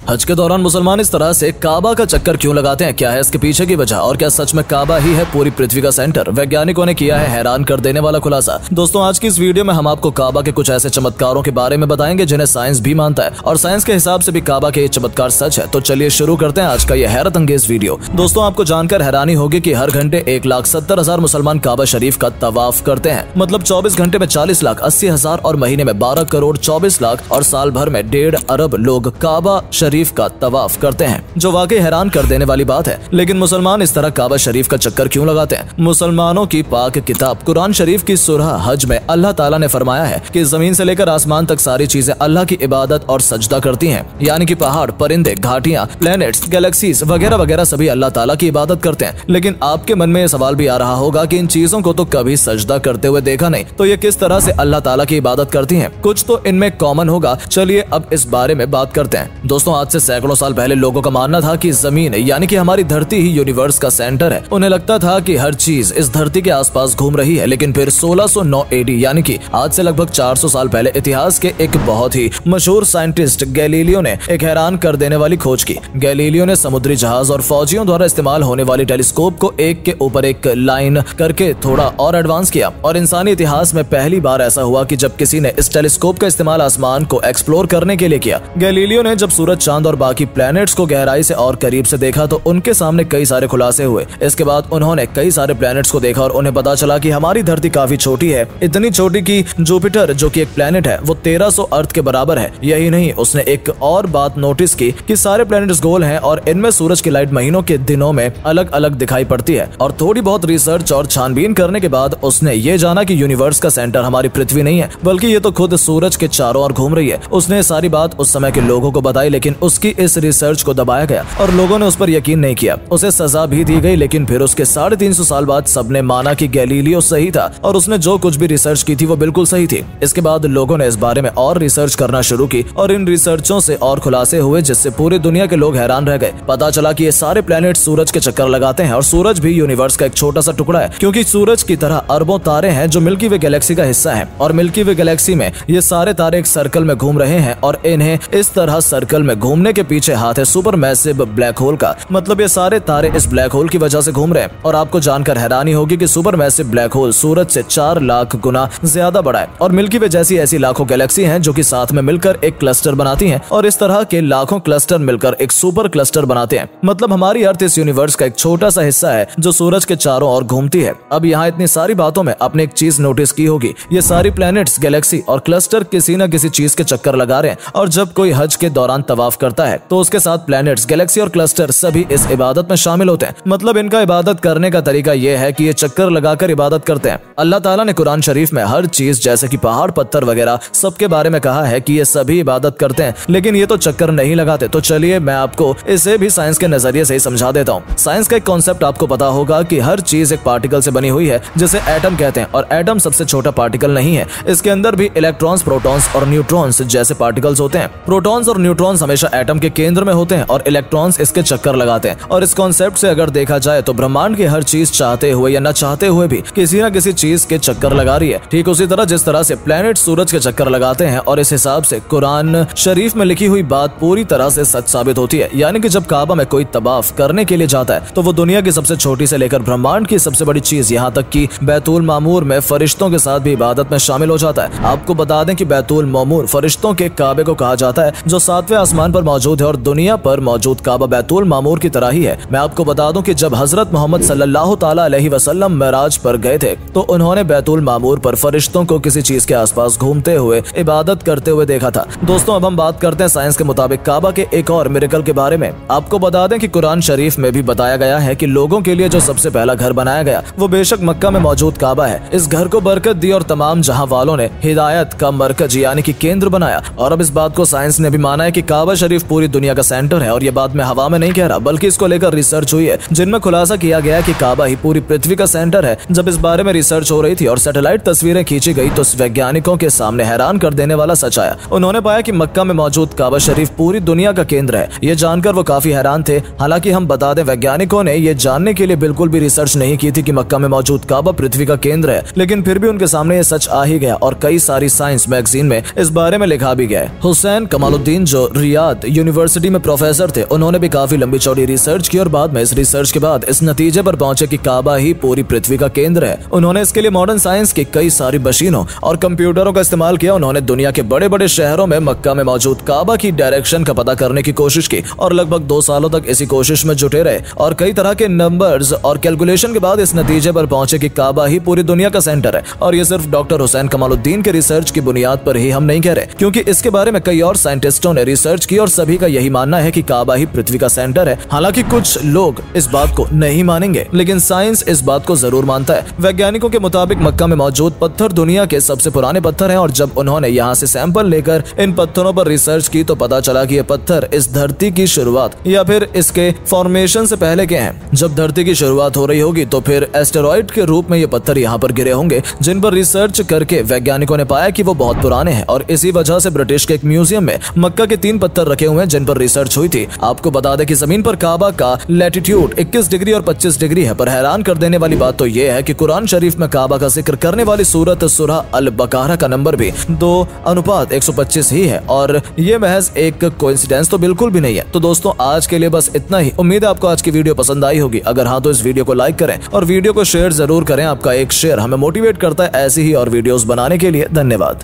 हज के दौरान मुसलमान इस तरह से काबा का चक्कर क्यों लगाते हैं, क्या है इसके पीछे की वजह, और क्या सच में काबा ही है पूरी पृथ्वी का सेंटर? वैज्ञानिकों ने किया है हैरान कर देने वाला खुलासा। दोस्तों, आज की इस वीडियो में हम आपको काबा के कुछ ऐसे चमत्कारों के बारे में बताएंगे जिन्हें साइंस भी मानता है, और साइंस के हिसाब से भी काबा के ये चमत्कार सच है। तो चलिए शुरू करते हैं आज का ये हैरत अंगेज वीडियो। दोस्तों, आपको जानकर हैरानी होगी कि हर घंटे 1,70,000 मुसलमान काबा शरीफ का तवाफ करते हैं। मतलब 24 घंटे में 40,80,000 और महीने में 12,24,00,000 और साल भर में 1.5 अरब लोग काबा शरीफ का तवाफ करते हैं, जो वाकई हैरान कर देने वाली बात है। लेकिन मुसलमान इस तरह काबा शरीफ का चक्कर क्यों लगाते हैं? मुसलमानों की पाक किताब कुरान शरीफ की सूरह हज में अल्लाह ताला ने फरमाया है कि जमीन से लेकर आसमान तक सारी चीजें अल्लाह की इबादत और सजदा करती हैं। यानी कि पहाड़, परिंदे, घाटियां, प्लैनेट्स, गैलेक्सीज वगैरह वगैरह सभी अल्लाह ताला की इबादत करते हैं। लेकिन आपके मन में ये सवाल भी आ रहा होगा कि इन चीजों को तो कभी सजदा करते हुए देखा नहीं, तो ये किस तरह से अल्लाह ताला की इबादत करती हैं? कुछ तो इनमें कॉमन होगा। चलिए अब इस बारे में बात करते हैं। दोस्तों, आज से सैकड़ों साल पहले लोगों का मानना था कि जमीन यानी कि हमारी धरती ही यूनिवर्स का सेंटर है। उन्हें लगता था कि हर चीज इस धरती के आसपास घूम रही है। लेकिन फिर 1609 एडी यानी कि आज से लगभग 400 साल पहले इतिहास के एक बहुत ही मशहूर साइंटिस्ट गैलीलियो ने एक हैरान कर देने वाली खोज की। गैलीलियो ने समुद्री जहाज और फौजियों द्वारा इस्तेमाल होने वाली टेलीस्कोप को एक के ऊपर एक लाइन करके थोड़ा और एडवांस किया, और इंसानी इतिहास में पहली बार ऐसा हुआ कि जब किसी ने इस टेलीस्कोप का इस्तेमाल आसमान को एक्सप्लोर करने के लिए किया। गैलीलियो ने जब सूरज, चांद और बाकी प्लैनेट्स को गहराई से और करीब से देखा तो उनके सामने कई सारे खुलासे हुए। इसके बाद उन्होंने कई सारे प्लैनेट्स को देखा और उन्हें पता चला कि हमारी धरती काफी छोटी है, इतनी छोटी कि जुपिटर जो कि एक प्लैनेट है वो 1300 अर्थ के बराबर है। यही नहीं, उसने एक और बात नोटिस की कि सारे प्लैनेट्स गोल हैं और इनमें सूरज की लाइट महीनों के दिनों में अलग अलग दिखाई पड़ती है। और थोड़ी बहुत रिसर्च और छानबीन करने के बाद उसने ये जाना कि यूनिवर्स का सेंटर हमारी पृथ्वी नहीं है, बल्कि ये तो खुद सूरज के चारों ओर घूम रही है। उसने सारी बात उस समय के लोगों को बताई, लेकिन उसकी इस रिसर्च को दबाया गया और लोगों ने उस पर यकीन नहीं किया। उसे सजा भी दी गई, लेकिन फिर उसके 350 साल बाद सबने माना कि गैलीलियो सही था और उसने जो कुछ भी रिसर्च की थी वो बिल्कुल सही थी। इसके बाद लोगों ने इस बारे में और रिसर्च करना शुरू की और इन रिसर्चों से और खुलासे हुए जिससे पूरी दुनिया के लोग हैरान रह गए। पता चला कि ये सारे प्लैनेट सूरज के चक्कर लगाते हैं और सूरज भी यूनिवर्स का एक छोटा सा टुकड़ा है, क्योंकि सूरज की तरह अरबों तारे हैं जो मिल्की वे गैलेक्सी का हिस्सा है। और मिल्की वे गैलेक्सी में ये सारे तारे एक सर्कल में घूम रहे हैं और इन्हें इस तरह सर्कल में घूमने के पीछे हाथ है सुपर मैसिव ब्लैक होल का। मतलब ये सारे तारे इस ब्लैक होल की वजह से घूम रहे हैं। और आपको जानकर हैरानी होगी कि सुपर मैसिव ब्लैक होल सूरज से 4 लाख गुना ज्यादा बड़ा है। और मिल्की वे जैसी ऐसी लाखों गैलेक्सी हैं जो कि साथ में मिलकर एक क्लस्टर बनाती हैं, और इस तरह के लाखों क्लस्टर मिलकर एक सुपर क्लस्टर बनाते हैं। मतलब हमारी अर्थ इस यूनिवर्स का एक छोटा सा हिस्सा है जो सूरज के चारों ओर घूमती है। अब यहाँ इतनी सारी बातों में आपने एक चीज नोटिस की होगी, ये सारी प्लैनेट्स, गैलेक्सी और क्लस्टर किसी न किसी चीज के चक्कर लगा रहे हैं। और जब कोई हज के दौरान तवाफ करता है तो उसके साथ प्लैनेट्स, गैलेक्सी और क्लस्टर सभी इस इबादत में शामिल होते हैं। मतलब इनका इबादत करने का तरीका यह है कि ये चक्कर लगाकर इबादत करते हैं। अल्लाह ताला ने कुरान शरीफ में हर चीज जैसे कि पहाड़, पत्थर वगैरह सबके बारे में कहा है कि ये सभी इबादत करते हैं, लेकिन ये तो चक्कर नहीं लगाते। तो चलिए मैं आपको इसे भी साइंस के नजरिए से ही समझा देता हूँ। साइंस का एक कॉन्सेप्ट आपको पता होगा कि हर चीज एक पार्टिकल से बनी हुई है जिसे एटम कहते हैं, और एटम सबसे छोटा पार्टिकल नहीं है। इसके अंदर भी इलेक्ट्रॉन्स, प्रोटॉन्स और न्यूट्रॉन्स जैसे पार्टिकल्स होते हैं। प्रोटॉन्स और न्यूट्रॉन्स हमेशा एटम के केंद्र में होते हैं और इलेक्ट्रॉन्स इसके चक्कर लगाते हैं। और इस कॉन्सेप्ट से अगर देखा जाए तो ब्रह्मांड की हर चीज चाहते हुए या न चाहते हुए भी किसी न किसी चीज के चक्कर लगा रही है। ठीक उसी तरह जिस तरह से प्लैनेट सूरज के चक्कर लगाते हैं, और इस हिसाब से कुरान शरीफ में लिखी हुई बात पूरी तरह से सच साबित होती है। यानी कि जब काबा में कोई तवाफ करने के लिए जाता है तो वो दुनिया की सबसे छोटी से लेकर ब्रह्मांड की सबसे बड़ी चीज यहाँ तक कि बैतुल मामूर में फरिश्तों के साथ भी इबादत में शामिल हो जाता है। आपको बता दें कि बैतुल मामूर फरिश्तों के काबे को कहा जाता है जो 7वें आसमान पर मौजूद है, और दुनिया पर मौजूद काबा बैतुल मामूर की तरह ही है। मैं आपको बता दूं कि जब हजरत मोहम्मद सल्लल्लाहु ताला अलैहि वसल्लम मेराज पर गए थे तो उन्होंने बैतुल मामूर पर फरिश्तों को किसी चीज के आसपास घूमते हुए इबादत करते हुए देखा था। दोस्तों, अब हम बात करते हैं साइंस के मुताबिक काबा के एक और मिरेकल के बारे में। आपको बता दें कि कुरान शरीफ में भी बताया गया है कि लोगों के लिए जो सबसे पहला घर बनाया गया वो बेशक मक्का में मौजूद काबा है। इस घर को बरकत दी और तमाम जहां वालों ने हिदायत का मरकज यानी कि केंद्र बनाया। और अब इस बात को साइंस ने भी माना है कि काबा शरीफ पूरी दुनिया का सेंटर है। और ये बात मैं हवा में नहीं कह रहा, बल्कि इसको लेकर रिसर्च हुई है जिनमें खुलासा किया गया कि काबा ही पूरी पृथ्वी का सेंटर है। जब इस बारे में रिसर्च हो रही थी और सैटेलाइट तस्वीरें खींची गई तो वैज्ञानिकों के सामने हैरान कर देने वाला सच आया। उन्होंने पाया कि मक्का में मौजूद काबा शरीफ पूरी दुनिया का केंद्र है। ये जानकर वो काफी हैरान थे। हालांकि हम बता दें, वैज्ञानिकों ने ये जानने के लिए बिल्कुल भी रिसर्च नहीं की थी कि मक्का में मौजूद काबा पृथ्वी का केंद्र है, लेकिन फिर भी उनके सामने ये सच आ ही गया और कई सारी साइंस मैगजीन में इस बारे में लिखा भी गया है। हुसैन कमालुद्दीन जो रियाद बाद यूनिवर्सिटी में प्रोफेसर थे, उन्होंने भी काफी लंबी चौड़ी रिसर्च की और बाद में इस रिसर्च के बाद इस नतीजे पर पहुंचे कि काबा ही पूरी पृथ्वी का केंद्र है। उन्होंने इसके लिए मॉडर्न साइंस की कई सारी मशीनों और कंप्यूटरों का इस्तेमाल किया। उन्होंने दुनिया के बड़े बड़े शहरों में मक्का में मौजूद काबा की डायरेक्शन का पता करने की कोशिश की और लगभग 2 सालों तक इसी कोशिश में जुटे रहे और कई तरह के नंबर्स और कैलकुलेशन के बाद इस नतीजे पर पहुंचे कि काबा ही पूरी दुनिया का सेंटर है। और ये सिर्फ डॉक्टर हुसैन कमालुद्दीन के रिसर्च की बुनियाद पर ही हम नहीं कह रहे, क्योंकि इसके बारे में कई और साइंटिस्टों ने रिसर्च की और सभी का यही मानना है कि काबा ही पृथ्वी का सेंटर है। हालांकि कुछ लोग इस बात को नहीं मानेंगे, लेकिन साइंस इस बात को जरूर मानता है। वैज्ञानिकों के मुताबिक मक्का में मौजूद पत्थर दुनिया के सबसे पुराने पत्थर हैं और जब उन्होंने यहाँ से सैंपल लेकर इन पत्थरों पर रिसर्च की तो पता चला कि ये पत्थर इस धरती की शुरुआत या फिर इसके फॉर्मेशन से पहले के हैं। जब धरती की शुरुआत हो रही होगी तो फिर एस्टेरॉइड के रूप में ये पत्थर यहाँ पर गिरे होंगे, जिन पर रिसर्च करके वैज्ञानिकों ने पाया कि वो बहुत पुराने हैं और इसी वजह से ब्रिटिश के एक म्यूजियम में मक्का के 3 पत्थर रखे हुए हैं जिन पर रिसर्च हुई थी। आपको बता दें कि जमीन पर काबा का लैटिट्यूड 21 डिग्री और 25 डिग्री है, पर हैरान कर देने वाली बात तो ये है कि कुरान शरीफ में काबा का जिक्र करने वाली सूरत सूरह अल बकरा का नंबर भी 2:125 ही है और ये महज एक कोइंसिडेंस तो बिल्कुल भी नहीं है। तो दोस्तों आज के लिए बस इतना ही। उम्मीद है आपको आज की वीडियो पसंद आई होगी। अगर हाँ तो इस वीडियो को लाइक करें और वीडियो को शेयर जरूर करें। आपका एक शेयर हमें मोटिवेट करता है ऐसी ही और वीडियोस बनाने के लिए। धन्यवाद।